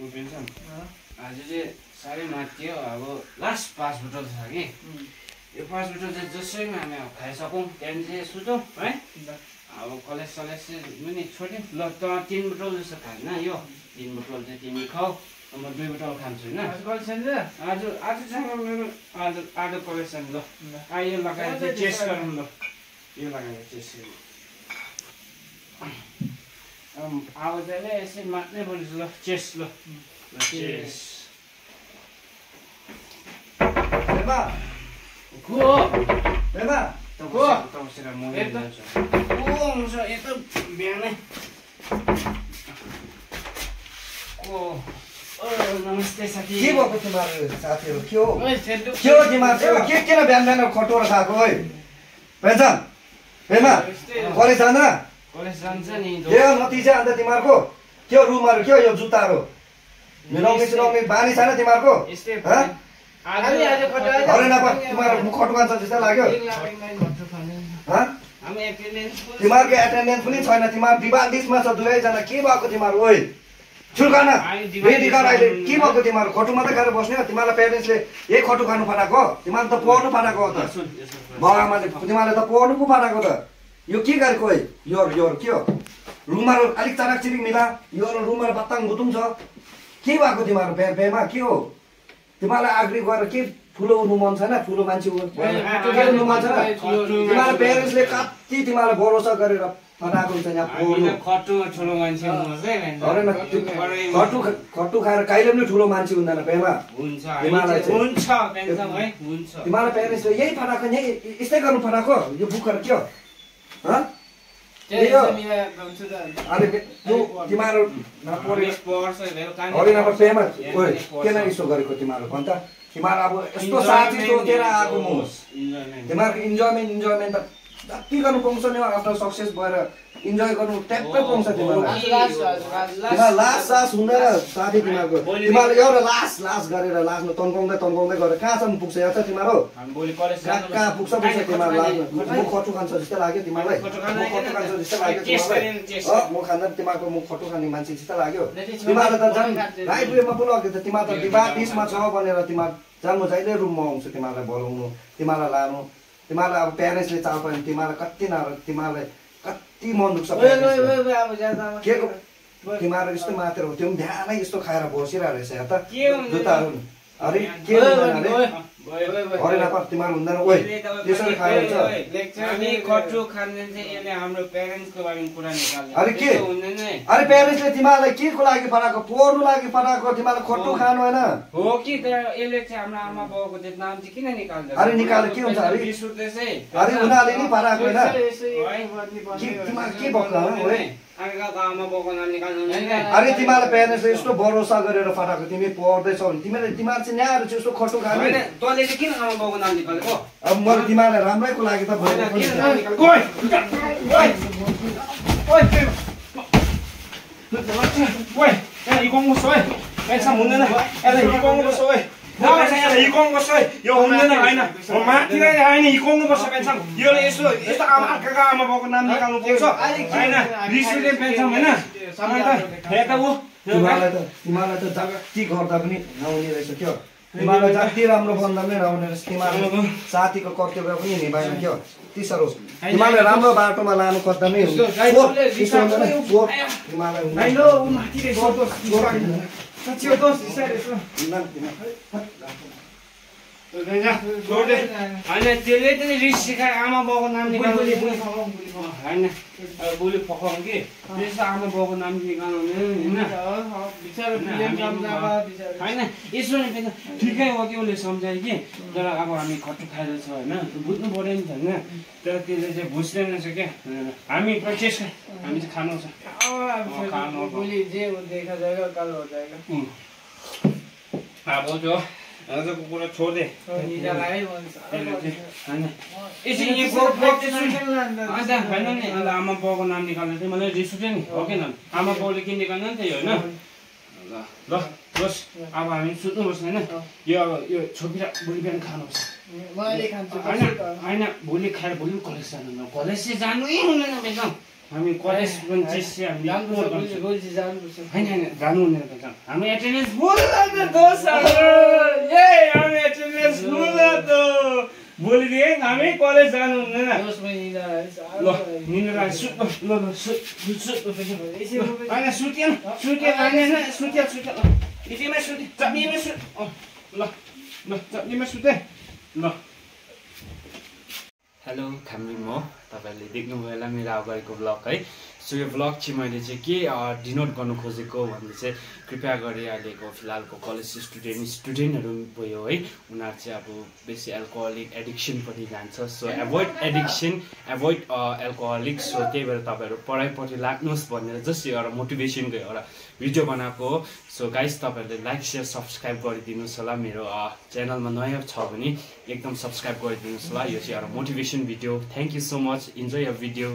आज चाहिँ साह्रै माथि हो अब लास्ट 5 बोतल छ कि यो 5 बोतल चाहिँ जसैमा हामी खाइसकौँ त्यहाँदेखि चाहिँ सुतौँ है अब कलेज सलेज पनि छोड्यौँ ल त 3 बोतल जस्तो खान्न यो 3 बोतल चाहिँ तिमी खाऊ म 2 बोतल खान्छु होइन आज चाहिँ मेरो आज कलेज छ ल यो लगाएर चाहिँ चेस्ट गरौँ ल यो लगाएर चेस्ट अब चाहिँ यसै मात्रै बोल्छु ल चेस्ट ल चेस्ट नमस्ते साथी के भएको तिमीहरू साथीहरू के हो तिमीहरू किन बिहान बिहान खटोर खाएको है पेन्सन पेमा कलेज जाँदैन कलेज जान्छ नि के हो नतिजा अन्त तिमीहरूको के हो रुमहरू के हो यो जुत्ताहरू मिलाउने सिलाउने बानी छैन तिमीहरूको तिमीहरू खटो खान्छ जस्तो लाग्यो तिमीहरूको एटेन्डेन्स पनि छैन तिमीहरू दिवालिसमा छ दुवैजना के भएको तिमीहरू ओइ छुर्कान भेटिकार अहिले के भएको तिमीहरू खटु मात्रै खाएर बस्ने हो तिमीहरूलाई पेरेन्ट्सले यही खटु खानु फटाएको तिमीहरू त पढ्नु फटाएको हो त बाबाआमाले तिमीहरूले त पढ्नु पो फटाएको त यो के गरेको है यो के हो रुमहरू अलिक चराक चिरिक मिला यो रुमहरू बत्ताङ बुतुङ छ के भएको तिमीहरू पेमा के हो तिमीहरूलाई आग्री गरेर के ठुलो हुनु मन छैन ठुलो मान्छे हुनु मन छैन तिमीहरू पेरेन्ट्सले कति तिमीहरूलाई भरोसा गरेर फटाएको हुन्छ खट्टु खाएर कहिले पनि ठुलो मान्छे हुँदैन पेमा तिमीहरूलाई पेरेन्ट्सले यही फटाएको यही यस्तै गर्नु फटाएको यो बुकहरू के हो किन यसो गरेको तिमीहरू भन् त तिमीहरू अब यस्तो साथी सोचेर आएको म तिमीहरूको इन्जोयमेन्ट त जति गर्नु पाउँछ नि आफ्नो सक्सेस भएर इन्जोय गर्नु ट्याक्कै पाउँछ तिमीहरूलाई लास्ट सास हुँदैन साथी तिमीहरूको तिमीहरूले एउटा लास्ट गरेर लास्टमा तन्काउँदै गरेर कहाँसम्म पुग्छ हेर्छ तिमीहरू कहाँ पुग्छ तिमीहरू लाग्नु म खटु खान्छ जस्तो लाग्यो तिमीहरूलाई म खटु खान्छ जस्तो लाग्यो तिमीहरूलाई म खाँदा तिमीहरूको म खटु खाने मान्छे जस्तो लाग्यो तिमीहरू त झन् राइट वेमा पुऱ्याउँथ्यो त तिमीहरू त दिवालिसमा छ भनेर तिमीहरू झन् म जहिले रुममा आउँछु तिमीहरूलाई बोलाउनु तिमीहरूलाई लानु तिमीहरूलाई अब प्यारेन्ट्सले चाल पायो भने तिमीहरूलाई कति मन दुख्छ के तिमीहरू यस्तो मात्र हो त्यो पनि ध्यानै यस्तो खाएर बसिरहेको रहेछ त जुत्ताहरू अरे के अरे नपा तिमीहरू हुँदैन ओइ त्यसरी खाएर अरे के अरे प्यारेन्ट्सले तिमीहरूलाई के को लागि पठाएको पढ्नु लागि पठाएको तिमीहरूलाई खट्टु खानु होइन हो कि यसले चाहिँ हाम्रो आमा बाउको नाम चाहिँ किन निकाल्छ अरे निकाल्यो के हुन्छ अरे अरे उनीहरूले नि पठाएको होइन के भएको अरे तिमीलाई प्यारेन्ट्सले यस्तो भरोसा गरेर फटाएको तिमी पढ्दैछौ भने तिमीहरू चाहिँ न्याहरू चाहिँ यस्तो खटु खाने तँले चाहिँ किन आमा बाउको नाम निकालेको अब मैले तिमीहरूलाई राम्रैको लागि त यो हुँदैन होइन माथिलाई होइन हिकाउनुपर्छ पेन्सन यो यस्तो यस्तो आमा बाउको नाम निकाल्नु पाउँछ होइन रिसुले पेन्सन होइन तिमीलाई त जति गर्दा पनि नहुने रहेछ क्या तिमीहरूलाई जति राम्रो बन्दा पनि नहुने रहेछ तिमीहरूको साथीको कर्तव्य पनि निभाएन क्या त्यसरी तिमीलाई राम्रो बाटोमा लानु खोज्दा नै त्यसले त रिस सिकायो आमा बाउको नाम निकाल्नु होइन बोली फकाउँ कि त्यस्तो आमा बाउको नाम निकाल्नु होइन यसो ठिकै हो कि उसले सम्झायो कि तर अब हामी खट्टु खाइरहेछ होइन बुझ्नु पऱ्यो नि त होइन तर त्यसले चाहिँ बुझ्दैन रहेछ क्या हामी प्रचेस हामी चाहिँ खानु छ अब जो आजको कुरा छोड दे आमा बाउको नाम निकाल्दा चाहिँ मलाई रिस उठ्यो नि हो कि न आमा बाउले के निकाल्नु नि त्यही होइन ल बस अब हामी सुत्नुपर्छ होइन यो अब यो छोपिरा भोलि बिहान खानुपर्छ होइन भोलि खाएर भोलि कलेज जानु कलेज चाहिँ जानु हुँदैन बेच्नु हामी कलेज पनि चिस्से हामी होइन जानु हुने त हामी एटेन्डेन्स फुल हामी एटेन्डेन्स फुल भोलिदेखि हामी कलेज जानु हुँदैन ल निन्द्रा होइन सुत्यो यतिमै सुते चप्नीमै सुत ल चप्नीमै सुते ल हेलो खाम्री म तपाईँहरूले देख्नुभयो होला मेरो अगाडिको ब्लग है सो यो ब्लग चाहिँ मैले चाहिँ के डिनोट गर्नु खोजेको भन्दा चाहिँ कृपया गरी अहिलेको फिलहालको कलेज स्टुडेन्टहरू भयो है उनीहरू चाहिँ अब बेसी एल्कोहलिक एडिक्सनपट्टि जान्छ so avoid addiction avoid alcoholic so त्यही भएर तपाईँहरू पढाइपट्टि लाग्नुहोस् भनेर जस्ट एउटा मोटिभेसनको एउटा भिडियो बनाएको हो सो गाइस तपाईँहरूले लाइक सेयर सब्सक्राइब गरिदिनुहोस् होला मेरो च्यानलमा नयाँ छ भने एकदम सब्सक्राइब गरिदिनुहोस् होला यो चाहिँ एउटा motivation video thank you so much enjoy your video